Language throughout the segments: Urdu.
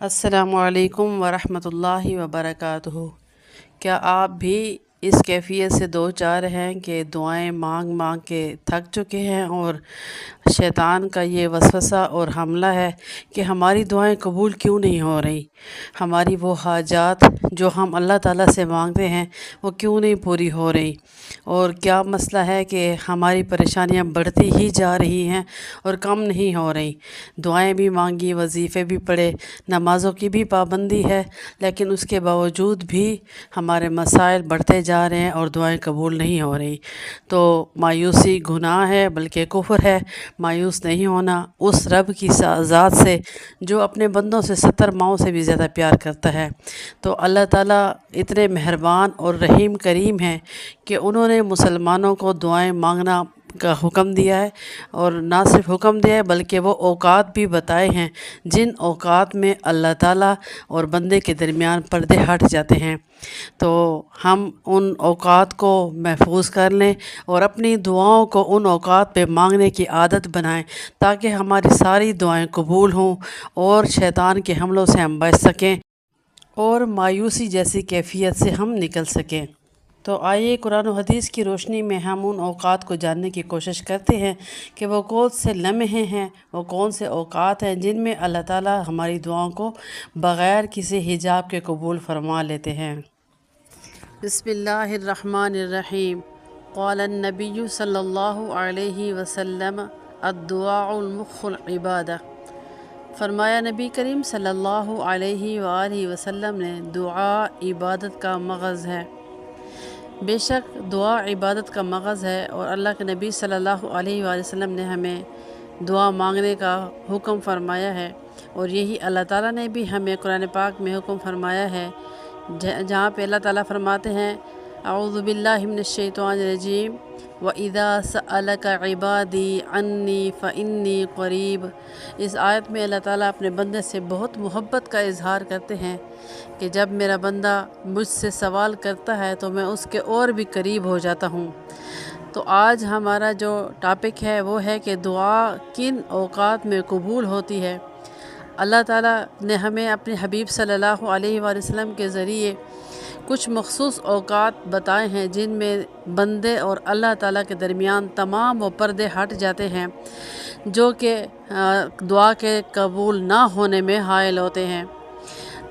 السلام علیکم ورحمۃ اللہ وبرکاتہ۔ کیا آپ بھی اس کیفیت سے دو چار ہیں کہ دعائیں مانگ مانگ کے تھک چکے ہیں اور شیطان کا یہ وسوسہ اور حملہ ہے کہ ہماری دعائیں قبول کیوں نہیں ہو رہی، ہماری وہ حاجات جو ہم اللہ تعالیٰ سے مانگتے ہیں وہ کیوں نہیں پوری ہو رہی، اور کیا مسئلہ ہے کہ ہماری پریشانیاں بڑھتی ہی جا رہی ہیں اور کم نہیں ہو رہی۔ دعائیں بھی مانگی، وظیفے بھی پڑھے، نمازوں کی بھی پابندی ہے، لیکن اس کے باوجود بھی ہمارے مسائل بڑھتے جا رہے ہیں اور دعائیں قبول نہیں ہو رہی۔ تو مایوسی گناہ ہے بلکہ کفر ہے۔ مایوس نہیں ہونا اس رب کی ذات سے جو اپنے بندوں سے 70 ماؤں سے بھی زیادہ پیار کرتا ہے۔ تو اللہ تعالیٰ اتنے مہربان اور رحیم کریم ہیں کہ انہوں نے مسلمانوں کو دعائیں مانگنا کا حکم دیا ہے، اور نہ صرف حکم دیا ہے بلکہ وہ اوقات بھی بتائے ہیں جن اوقات میں اللہ تعالیٰ اور بندے کے درمیان پردے ہٹ جاتے ہیں۔ تو ہم ان اوقات کو محفوظ کر لیں اور اپنی دعاؤں کو ان اوقات پہ مانگنے کی عادت بنائیں تاکہ ہماری ساری دعائیں قبول ہوں اور شیطان کے حملوں سے ہم بچ سکیں اور مایوسی جیسی کیفیت سے ہم نکل سکیں۔ تو آئیے قرآن و حدیث کی روشنی میں ہم ان اوقات کو جاننے کی کوشش کرتے ہیں کہ وہ کون سے لمحے ہیں، وہ کون سے اوقات ہیں جن میں اللہ تعالیٰ ہماری دعاؤں کو بغیر کسی حجاب کے قبول فرما لیتے ہیں۔ بسم اللہ الرحمن الرحیم۔ قال النبی صلی اللہ علیہ وسلم الدعاء المخ العبادہ۔ فرمایا نبی کریم صلی اللہ علیہ وآلہ وسلم نے، دعا عبادت کا مغز ہے۔ بے شک دعا عبادت کا مغز ہے، اور اللہ کے نبی صلی اللہ علیہ وآلہ وسلم نے ہمیں دعا مانگنے کا حکم فرمایا ہے، اور یہی اللہ تعالیٰ نے بھی ہمیں قرآن پاک میں حکم فرمایا ہے، جہاں پہ اللہ تعالیٰ فرماتے ہیں اعوذ باللہ من الشیطان الرجیم وَإِذَا سَأَلَكَ عِبَادِي عَنِّي فَإِنِّي قَرِيبٌ۔ اس آیت میں اللہ تعالیٰ اپنے بندے سے بہت محبت کا اظہار کرتے ہیں کہ جب میرا بندہ مجھ سے سوال کرتا ہے تو میں اس کے اور بھی قریب ہو جاتا ہوں۔ تو آج ہمارا جو ٹاپک ہے وہ ہے کہ دعا کن اوقات میں قبول ہوتی ہے۔ اللہ تعالیٰ نے ہمیں اپنے حبیب صلی اللہ علیہ وآلہ وسلم کے ذریعے کچھ مخصوص اوقات بتائے ہیں جن میں بندے اور اللہ تعالیٰ کے درمیان تمام وہ پردے ہٹ جاتے ہیں جو کہ دعا کے قبول نہ ہونے میں حائل ہوتے ہیں۔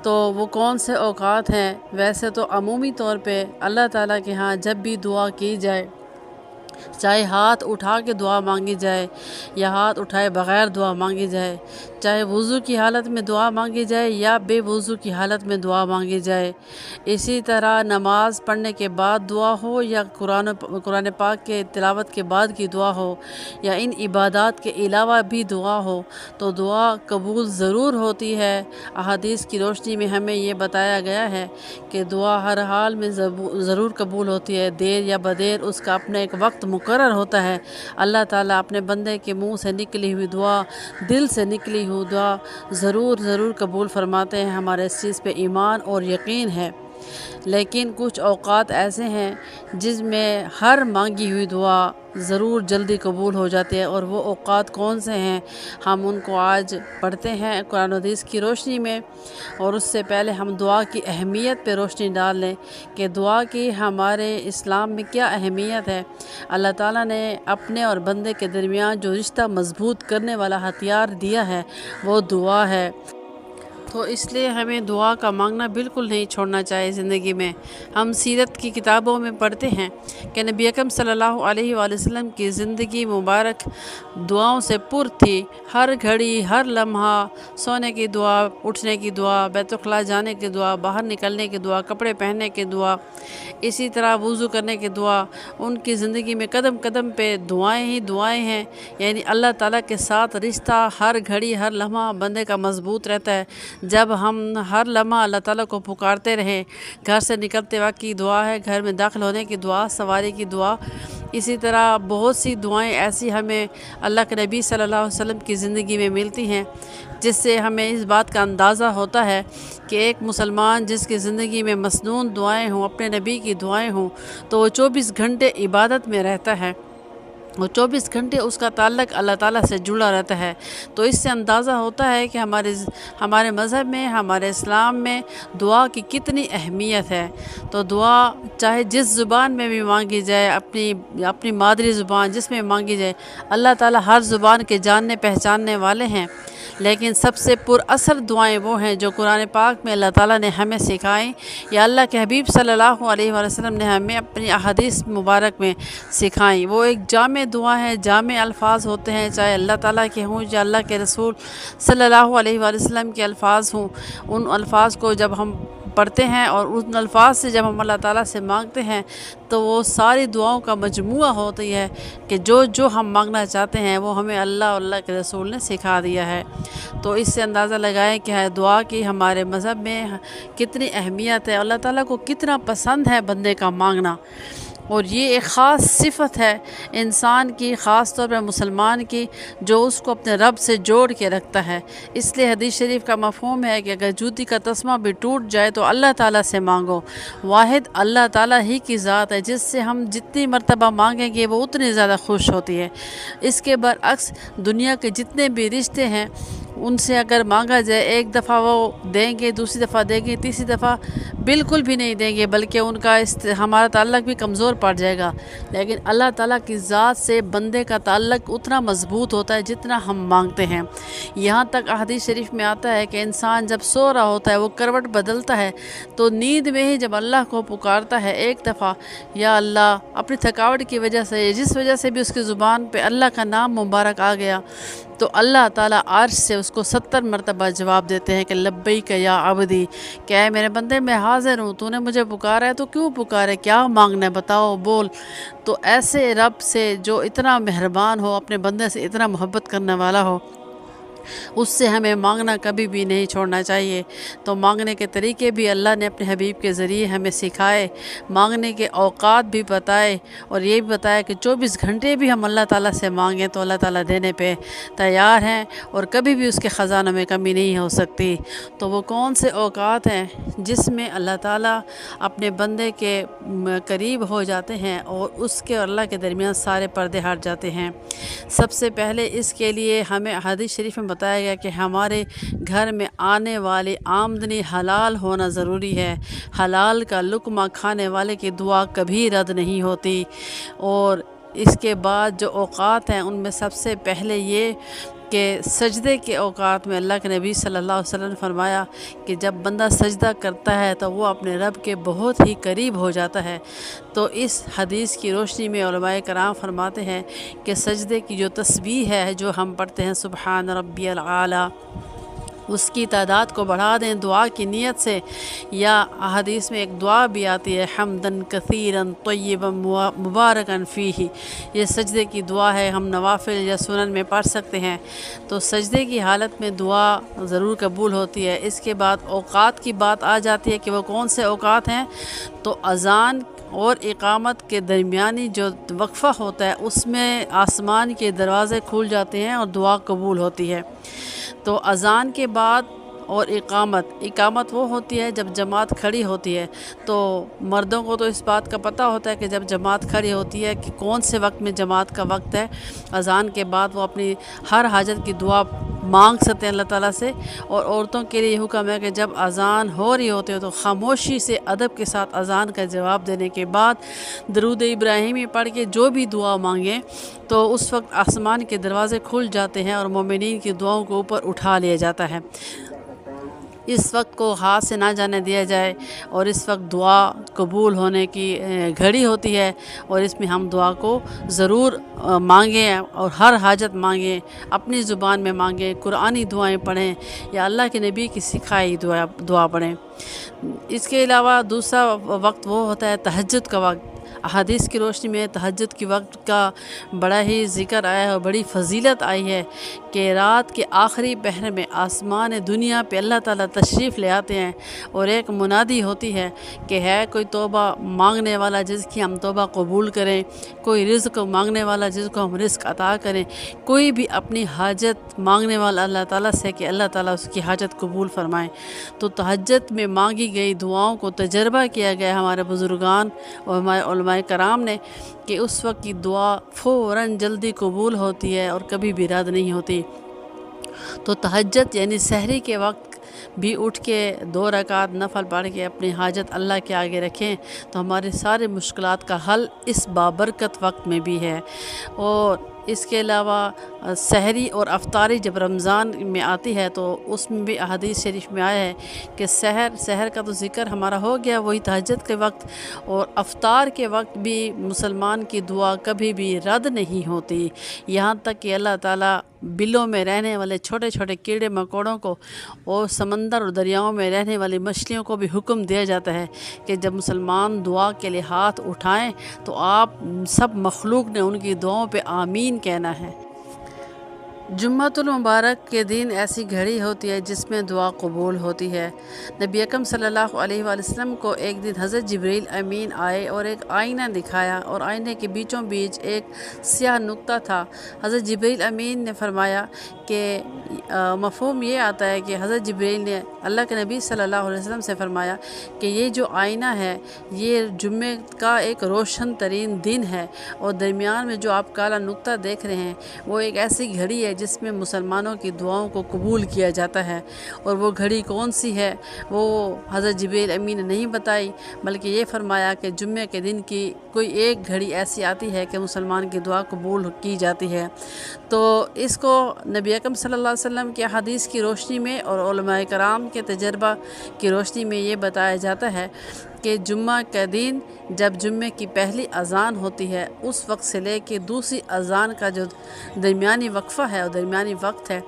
تو وہ کون سے اوقات ہیں؟ ویسے تو عمومی طور پہ اللہ تعالیٰ کے ہاں جب بھی دعا کی جائے، چاہے ہاتھ اٹھا کے دعا مانگی جائے یا ہاتھ اٹھائے بغیر دعا مانگی جائے، چاہے وضو کی حالت میں دعا مانگی جائے یا بے وضو کی حالت میں دعا مانگی جائے، اسی طرح نماز پڑھنے کے بعد دعا ہو یا قرآن پاک کے تلاوت کے بعد کی دعا ہو یا ان عبادات کے علاوہ بھی دعا ہو، تو دعا قبول ضرور ہوتی ہے۔ احادیث کی روشنی میں ہمیں یہ بتایا گیا ہے کہ دعا ہر حال میں ضرور قبول ہوتی ہے، دیر یا بدیر اس کا اپنا ایک وقت مقرر ہوتا ہے۔ اللہ تعالیٰ اپنے بندے کے منہ سے نکلی ہوئی دعا، دل سے نکلی ہوئی دعا ضرور قبول فرماتے ہیں، ہمارے اس چیز پہ ایمان اور یقین ہے۔ لیکن کچھ اوقات ایسے ہیں جس میں ہر مانگی ہوئی دعا ضرور جلدی قبول ہو جاتی ہے، اور وہ اوقات کون سے ہیں ہم ان کو آج پڑھتے ہیں قرآن و حدیث کی روشنی میں۔ اور اس سے پہلے ہم دعا کی اہمیت پہ روشنی ڈال لیں کہ دعا کی ہمارے اسلام میں کیا اہمیت ہے۔ اللہ تعالیٰ نے اپنے اور بندے کے درمیان جو رشتہ مضبوط کرنے والا ہتھیار دیا ہے وہ دعا ہے، تو اس لیے ہمیں دعا کا مانگنا بالکل نہیں چھوڑنا چاہیے زندگی میں۔ ہم سیرت کی کتابوں میں پڑھتے ہیں کہ نبی اکرم صلی اللہ علیہ وآلہ وسلم کی زندگی مبارک دعاؤں سے پر تھی۔ ہر گھڑی، ہر لمحہ سونے کی دعا، اٹھنے کی دعا، بیت الخلاء جانے کی دعا، باہر نکلنے کی دعا، کپڑے پہننے کی دعا، اسی طرح وضو کرنے کی دعا، ان کی زندگی میں قدم قدم پہ دعائیں ہی دعائیں ہیں۔ یعنی اللہ تعالیٰ کے ساتھ رشتہ ہر گھڑی ہر لمحہ بندے کا مضبوط رہتا ہے جب ہم ہر لمحہ اللہ تعالیٰ کو پکارتے رہیں۔ گھر سے نکلتے وقت کی دعا ہے، گھر میں داخل ہونے کی دعا، سواری کی دعا، اسی طرح بہت سی دعائیں ایسی ہمیں اللہ کے نبی صلی اللہ علیہ وسلم کی زندگی میں ملتی ہیں جس سے ہمیں اس بات کا اندازہ ہوتا ہے کہ ایک مسلمان جس کی زندگی میں مسنون دعائیں ہوں، اپنے نبی کی دعائیں ہوں، تو وہ 24 گھنٹے عبادت میں رہتا ہے۔ اور 24 گھنٹے اس کا تعلق اللہ تعالیٰ سے جڑا رہتا ہے۔ تو اس سے اندازہ ہوتا ہے کہ ہمارے مذہب میں، ہمارے اسلام میں دعا کی کتنی اہمیت ہے۔ تو دعا چاہے جس زبان میں بھی مانگی جائے، اپنی مادری زبان جس میں مانگی جائے، اللہ تعالیٰ ہر زبان کے جاننے پہچاننے والے ہیں، لیکن سب سے پر اثر دعائیں وہ ہیں جو قرآن پاک میں اللہ تعالیٰ نے ہمیں سکھائیں، یا اللہ کے حبیب صلی اللہ علیہ وسلم نے ہمیں اپنی احادیث مبارک میں سکھائیں۔ وہ ایک جامع دعا ہے، جامع الفاظ ہوتے ہیں، چاہے اللہ تعالیٰ کے ہوں یا اللہ کے رسول صلی اللہ علیہ وسلم کے الفاظ ہوں۔ ان الفاظ کو جب ہم پڑھتے ہیں اور ان الفاظ سے جب ہم اللہ تعالیٰ سے مانگتے ہیں تو وہ ساری دعاؤں کا مجموعہ ہوتی ہے کہ جو ہم مانگنا چاہتے ہیں وہ ہمیں اللہ اور اللہ کے رسول نے سکھا دیا ہے۔ تو اس سے اندازہ لگائیں کہ دعا کی ہمارے مذہب میں کتنی اہمیت ہے، اللہ تعالیٰ کو کتنا پسند ہے بندے کا مانگنا۔ اور یہ ایک خاص صفت ہے انسان کی، خاص طور پر مسلمان کی، جو اس کو اپنے رب سے جوڑ کے رکھتا ہے۔ اس لیے حدیث شریف کا مفہوم ہے کہ اگر جوتی کا تسمہ بھی ٹوٹ جائے تو اللہ تعالیٰ سے مانگو۔ واحد اللہ تعالیٰ ہی کی ذات ہے جس سے ہم جتنی مرتبہ مانگیں گے وہ اتنی زیادہ خوش ہوتی ہے۔ اس کے برعکس دنیا کے جتنے بھی رشتے ہیں ان سے اگر مانگا جائے، ایک دفعہ وہ دیں گے، دوسری دفعہ دیں گے، تیسری دفعہ بالکل بھی نہیں دیں گے، بلکہ ان کا ہمارا تعلق بھی کمزور پڑ جائے گا۔ لیکن اللہ تعالیٰ کی ذات سے بندے کا تعلق اتنا مضبوط ہوتا ہے جتنا ہم مانگتے ہیں۔ یہاں تک احادیث شریف میں آتا ہے کہ انسان جب سو رہا ہوتا ہے، وہ کروٹ بدلتا ہے تو نیند میں ہی جب اللہ کو پکارتا ہے ایک دفعہ، یا اللہ، اپنی تھکاوٹ کی وجہ سے، جس وجہ سے بھی اس کی زبان پہ اللہ کا نام مبارک آ گیا، تو اللہ تعالیٰ عرش سے اس کو 70 مرتبہ جواب دیتے ہیں کہ لبیک یا عبدی، کہ اے میرے بندے میں حاضر ہوں، تو نے مجھے پکارا ہے تو کیوں پکارے، کیا مانگنا ہے بتاؤ، بول۔ تو ایسے رب سے جو اتنا مہربان ہو، اپنے بندے سے اتنا محبت کرنے والا ہو، اس سے ہمیں مانگنا کبھی بھی نہیں چھوڑنا چاہیے۔ تو مانگنے کے طریقے بھی اللہ نے اپنے حبیب کے ذریعے ہمیں سکھائے، مانگنے کے اوقات بھی بتائے، اور یہ بھی بتایا کہ 24 گھنٹے بھی ہم اللہ تعالیٰ سے مانگیں تو اللہ تعالیٰ دینے پہ تیار ہیں، اور کبھی بھی اس کے خزانوں میں کمی نہیں ہو سکتی۔ تو وہ کون سے اوقات ہیں جس میں اللہ تعالیٰ اپنے بندے کے قریب ہو جاتے ہیں اور اس کے اور اللہ کے درمیان سارے پردے ہٹ جاتے ہیں؟ سب سے پہلے اس کے لیے ہمیں حدیث شریف میں بتایا گیا کہ ہمارے گھر میں آنے والی آمدنی حلال ہونا ضروری ہے۔ حلال کا لقمہ کھانے والے کی دعا کبھی رد نہیں ہوتی۔ اور اس کے بعد جو اوقات ہیں ان میں سب سے پہلے یہ کہ سجدے کے اوقات میں اللہ کے نبی صلی اللہ علیہ وسلم نے فرمایا کہ جب بندہ سجدہ کرتا ہے تو وہ اپنے رب کے بہت ہی قریب ہو جاتا ہے۔ تو اس حدیث کی روشنی میں علماء کرام فرماتے ہیں کہ سجدے کی جو تسبیح ہے جو ہم پڑھتے ہیں سبحان ربی العالی، اس کی تعداد کو بڑھا دیں دعا کی نیت سے، یا احادیث میں ایک دعا بھی آتی ہے حمدن کثیرن طیبا مبارکن فیہ، یہ سجدے کی دعا ہے، ہم نوافل یا سنن میں پڑھ سکتے ہیں۔ تو سجدے کی حالت میں دعا ضرور قبول ہوتی ہے۔ اس کے بعد اوقات کی بات آ جاتی ہے کہ وہ کون سے اوقات ہیں، تو اذان اور اقامت کے درمیانی جو وقفہ ہوتا ہے اس میں آسمان کے دروازے کھل جاتے ہیں اور دعا قبول ہوتی ہے۔ تو اذان کے بعد اور اقامت وہ ہوتی ہے جب جماعت کھڑی ہوتی ہے۔ تو مردوں کو تو اس بات کا پتہ ہوتا ہے کہ جب جماعت کھڑی ہوتی ہے کہ کون سے وقت میں جماعت کا وقت ہے۔ اذان کے بعد وہ اپنی ہر حاجت کی دعا مانگ سکتے ہیں اللہ تعالیٰ سے۔ اور عورتوں کے لیے حکم ہے کہ جب اذان ہو رہی ہوتی ہے تو خاموشی سے ادب کے ساتھ اذان کا جواب دینے کے بعد درود ابراہیمی پڑھ کے جو بھی دعا مانگیں تو اس وقت آسمان کے دروازے کھل جاتے ہیں اور مومنین کی دعاؤں کو اوپر اٹھا لیا جاتا ہے۔ اس وقت کو ہاتھ سے نہ جانے دیا جائے، اور اس وقت دعا قبول ہونے کی گھڑی ہوتی ہے، اور اس میں ہم دعا کو ضرور مانگیں اور ہر حاجت مانگیں، اپنی زبان میں مانگیں، قرآنی دعائیں پڑھیں یا اللہ کے نبی کی سکھائی دعا پڑھیں۔ اس کے علاوہ دوسرا وقت وہ ہوتا ہے تہجد کا وقت۔ احادیث کی روشنی میں تہجد کی وقت کا بڑا ہی ذکر آیا ہے اور بڑی فضیلت آئی ہے کہ رات کے آخری پہر میں آسمان دنیا پہ اللہ تعالیٰ تشریف لے آتے ہیں، اور ایک منادی ہوتی ہے کہ ہے کوئی توبہ مانگنے والا جس کی ہم توبہ قبول کریں، کوئی رزق مانگنے والا جس کو ہم رزق عطا کریں، کوئی بھی اپنی حاجت مانگنے والا اللہ تعالیٰ سے کہ اللہ تعالیٰ اس کی حاجت قبول فرمائیں۔ تو تہجد میں مانگی گئی دعاؤں کو تجربہ کیا گیا ہمارے بزرگان اور ہمارے علماء علماء کرام نے کہ اس وقت کی دعا فوراً جلدی قبول ہوتی ہے اور کبھی بھی رد نہیں ہوتی۔ تو تہجد یعنی سحری کے وقت بھی اٹھ کے 2 رکعت نفل پڑھ کے اپنی حاجت اللہ کے آگے رکھیں تو ہماری سارے مشکلات کا حل اس بابرکت وقت میں بھی ہے۔ اور اس کے علاوہ سحری اور افطاری جب رمضان میں آتی ہے تو اس میں بھی احادیث شریف میں آیا ہے کہ سحر کا تو ذکر ہمارا ہو گیا، وہی تہجد کے وقت، اور افطار کے وقت بھی مسلمان کی دعا کبھی بھی رد نہیں ہوتی، یہاں تک کہ اللہ تعالیٰ بلوں میں رہنے والے چھوٹے چھوٹے کیڑے مکوڑوں کو اور سمندر اور دریاؤں میں رہنے والی مچھلیوں کو بھی حکم دیا جاتا ہے کہ جب مسلمان دعا کے لیے ہاتھ اٹھائیں تو آپ سب مخلوق نے ان کی دعاؤں پہ آمین کہنا ہے۔ جمعۃ المبارک کے دن ایسی گھڑی ہوتی ہے جس میں دعا قبول ہوتی ہے۔ نبی اکرم صلی اللہ علیہ وآلہ وسلم کو ایک دن حضرت جبریل امین آئے اور ایک آئینہ دکھایا اور آئینے کے بیچوں بیچ ایک سیاہ نقطہ تھا۔ حضرت جبریل امین نے فرمایا کہ مفہوم یہ آتا ہے کہ حضرت جبریل نے اللہ کے نبی صلی اللہ علیہ وسلم سے فرمایا کہ یہ جو آئینہ ہے یہ جمعے کا ایک روشن ترین دن ہے، اور درمیان میں جو آپ کالا نقطہ دیکھ رہے ہیں وہ ایک ایسی گھڑی ہے جس میں مسلمانوں کی دعاؤں کو قبول کیا جاتا ہے۔ اور وہ گھڑی کون سی ہے وہ حضرت جبریل امین نے نہیں بتائی، بلکہ یہ فرمایا کہ جمعے کے دن کی کوئی ایک گھڑی ایسی آتی ہے کہ مسلمان کی دعا قبول کی جاتی ہے۔ تو اس کو نبی اکرم صلی اللہ علیہ وسلم کی حدیث کی روشنی میں اور علماء کرام کے تجربہ کی روشنی میں یہ بتایا جاتا ہے کہ جمعہ کا دن جب جمعے کی پہلی اذان ہوتی ہے اس وقت سے لے کے دوسری اذان کا جو درمیانی وقفہ ہے اور درمیانی وقت ہے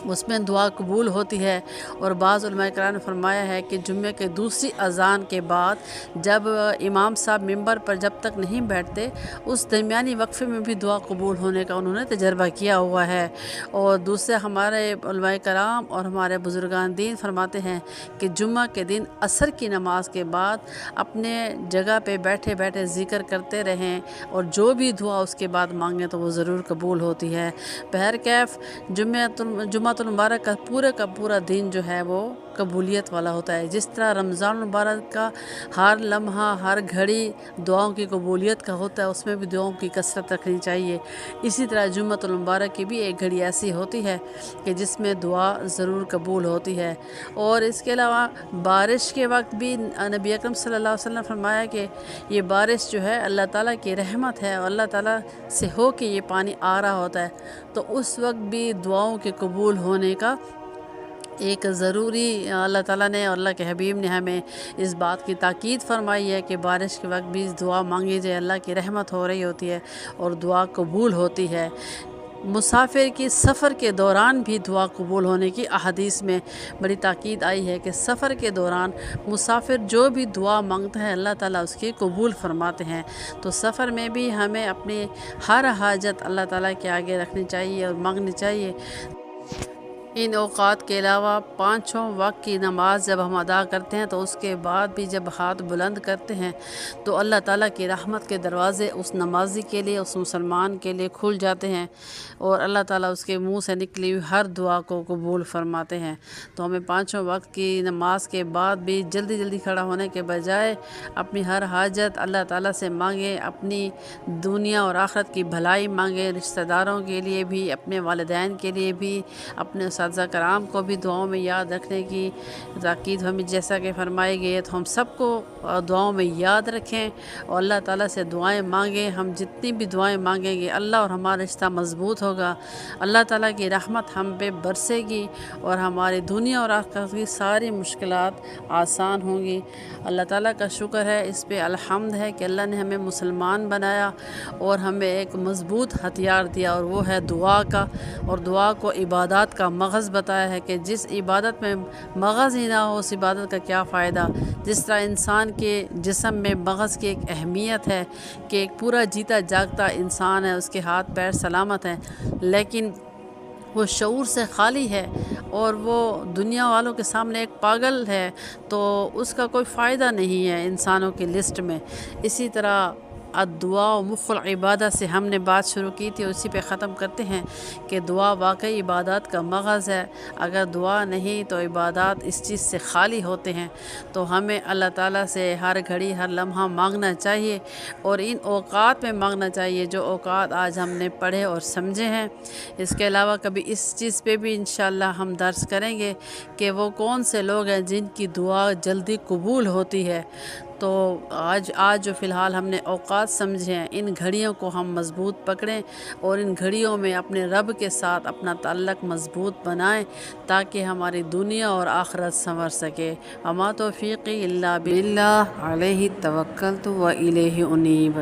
اس میں دعا قبول ہوتی ہے۔ اور بعض علماء کرام نے فرمایا ہے کہ جمعے کے دوسری اذان کے بعد جب امام صاحب ممبر پر جب تک نہیں بیٹھتے اس درمیانی وقفے میں بھی دعا قبول ہونے کا انہوں نے تجربہ کیا ہوا ہے۔ اور دوسرے ہمارے علماء کرام اور ہمارے بزرگان دین فرماتے ہیں کہ جمعہ کے دن عصر کی نماز کے بعد اپنے جگہ پہ بیٹھے بیٹھے ذکر کرتے رہیں اور جو بھی دعا اس کے بعد مانگیں تو وہ ضرور قبول ہوتی ہے۔ بہرکیف جمعہ المبارک کا پورا دن جو ہے وہ قبولیت والا ہوتا ہے۔ جس طرح رمضان المبارک کا ہر لمحہ ہر گھڑی دعاؤں کی قبولیت کا ہوتا ہے اس میں بھی دعاؤں کی کثرت رکھنی چاہیے، اسی طرح جمعہ المبارک کی بھی ایک گھڑی ایسی ہوتی ہے کہ جس میں دعا ضرور قبول ہوتی ہے۔ اور اس کے علاوہ بارش کے وقت بھی نبی اکرم صلی اللہ علیہ وسلم نے فرمایا کہ یہ بارش جو ہے اللہ تعالیٰ کی رحمت ہے اور اللہ تعالیٰ سے ہو کے یہ پانی آ رہا ہوتا ہے، تو اس وقت بھی دعاؤں کے قبول ہونے کا ایک ضروری اللہ تعالیٰ نے اور اللہ کے حبیب نے ہمیں اس بات کی تاکید فرمائی ہے کہ بارش کے وقت بھی دعا مانگی جائے، اللہ کی رحمت ہو رہی ہوتی ہے اور دعا قبول ہوتی ہے۔ مسافر کی سفر کے دوران بھی دعا قبول ہونے کی احادیث میں بڑی تاکید آئی ہے کہ سفر کے دوران مسافر جو بھی دعا مانگتا ہے اللہ تعالیٰ اس کی قبول فرماتے ہیں۔ تو سفر میں بھی ہمیں اپنی ہر حاجت اللہ تعالیٰ کے آگے رکھنی چاہیے اور مانگنی چاہیے۔ ان اوقات کے علاوہ 5 وقت کی نماز جب ہم ادا کرتے ہیں تو اس کے بعد بھی جب ہاتھ بلند کرتے ہیں تو اللہ تعالیٰ کی رحمت کے دروازے اس نمازی کے لیے، اس مسلمان کے لیے کھل جاتے ہیں اور اللہ تعالیٰ اس کے منہ سے نکلی ہوئی ہر دعا کو قبول فرماتے ہیں۔ تو ہمیں 5 وقت کی نماز کے بعد بھی جلدی جلدی کھڑا ہونے کے بجائے اپنی ہر حاجت اللہ تعالیٰ سے مانگیں، اپنی دنیا اور آخرت کی بھلائی مانگیں، رشتہ داروں کے لیے بھی، اپنے والدین کے لیے بھی، اپنے اساتذہ کرام کو بھی دعاؤں میں یاد رکھنے کی تاکید ہمیں جیسا کہ فرمائی گئی ہے، تو ہم سب کو دعاؤں میں یاد رکھیں اور اللہ تعالیٰ سے دعائیں مانگیں۔ ہم جتنی بھی دعائیں مانگیں گے اللہ اور ہمارا رشتہ مضبوط ہوگا، اللہ تعالیٰ کی رحمت ہم پہ برسے گی اور ہماری دنیا اور آخرت کی ساری مشکلات آسان ہوں گی۔ اللہ تعالیٰ کا شکر ہے، اس پہ الحمد ہے کہ اللہ نے ہمیں مسلمان بنایا اور ہمیں ایک مضبوط ہتھیار دیا اور وہ ہے دعا کا، اور دعا کو عبادات کا مغز بتایا ہے کہ جس عبادت میں مغز ہی نہ ہو اس عبادت کا کیا فائدہ۔ جس طرح انسان کے جسم میں مغز کی ایک اہمیت ہے کہ ایک پورا جیتا جاگتا انسان ہے، اس کے ہاتھ پیر سلامت ہیں، لیکن وہ شعور سے خالی ہے اور وہ دنیا والوں کے سامنے ایک پاگل ہے، تو اس کا کوئی فائدہ نہیں ہے انسانوں کی لسٹ میں۔ اسی طرح الدعا مخ العبادت سے ہم نے بات شروع کی تھی، اسی پہ ختم کرتے ہیں کہ دعا واقعی عبادات کا مغز ہے۔ اگر دعا نہیں تو عبادات اس چیز سے خالی ہوتے ہیں، تو ہمیں اللہ تعالیٰ سے ہر گھڑی ہر لمحہ مانگنا چاہیے، اور ان اوقات میں مانگنا چاہیے جو اوقات آج ہم نے پڑھے اور سمجھے ہیں۔ اس کے علاوہ کبھی اس چیز پہ بھی انشاءاللہ ہم درس کریں گے کہ وہ کون سے لوگ ہیں جن کی دعا جلدی قبول ہوتی ہے۔ تو آج جو فی الحال ہم نے اوقات سمجھے ہیں، ان گھڑیوں کو ہم مضبوط پکڑیں اور ان گھڑیوں میں اپنے رب کے ساتھ اپنا تعلق مضبوط بنائیں، تاکہ ہماری دنیا اور آخرت سنور سکے۔ وما توفیقی الا باللہ علیہ توکلت و الیہ انیب۔